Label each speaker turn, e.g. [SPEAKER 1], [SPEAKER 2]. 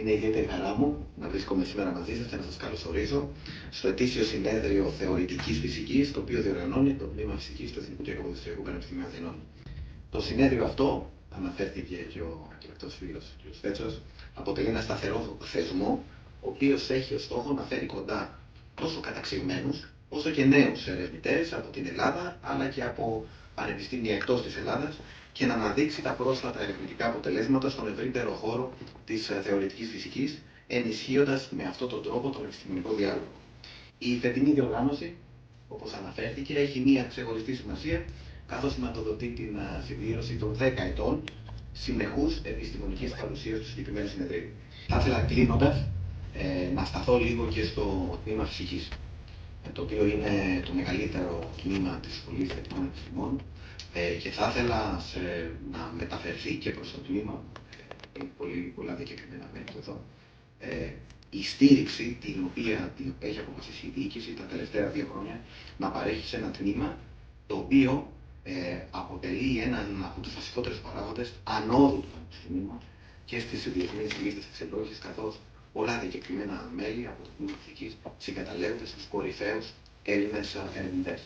[SPEAKER 1] Είναι ιδιαίτερη χαρά μου να βρίσκομαι σήμερα μαζί σας και να σας καλωσορίσω στο ετήσιο συνέδριο Θεωρητικής Φυσικής, το οποίο διοργανώνει το Τμήμα Φυσικής του Εθνικού και Καποδιστριακού Πανεπιστημίου Αθηνών. Το συνέδριο αυτό, αναφέρθηκε και ο εκλεκτός φίλος κ. Φέτσος, αποτελεί ένα σταθερό θεσμό, ο οποίος έχει ως στόχο να φέρει κοντά τόσο καταξιωμένους, όσο και νέους ερευνητές από την Ελλάδα, αλλά και από πανεπιστήμια εκτός της Ελλάδας, και να αναδείξει τα πρόσφατα ερευνητικά αποτελέσματα στον ευρύτερο χώρο της θεωρητικής φυσικής, ενισχύοντας με αυτόν τον τρόπο τον επιστημονικό διάλογο. Η φετινή διοργάνωση, όπως αναφέρθηκε, έχει μία ξεχωριστή σημασία, καθώς σηματοδοτεί την συμπλήρωση των 10 ετών συνεχούς επιστημονικής παρουσίας του συγκεκριμένου συνεδρίου. Θα ήθελα κλείνοντας να σταθώ λίγο και στο τμήμα φυσικής, το οποίο είναι το μεγαλύτερο τμήμα της Σχολής Θετικών Επιστημών, και θα ήθελα να μεταφερθεί και προς το τμήμα, πολλά διακεκριμένα μέρη εδώ, η στήριξη την οποία έχει αποφασίσει η διοίκηση τα τελευταία 2 χρόνια να παρέχει σε ένα τμήμα το οποίο αποτελεί έναν από τους βασικότερους παράγοντες ανόδου του πανεπιστημίου και στις διεθνείς λίστες εξελόγησης, καθώς πολλά διακεκριμένα μέλη από το τμήμα φυσικής συγκαταλέγονται στους κορυφαίους Έλληνες ερευνητές.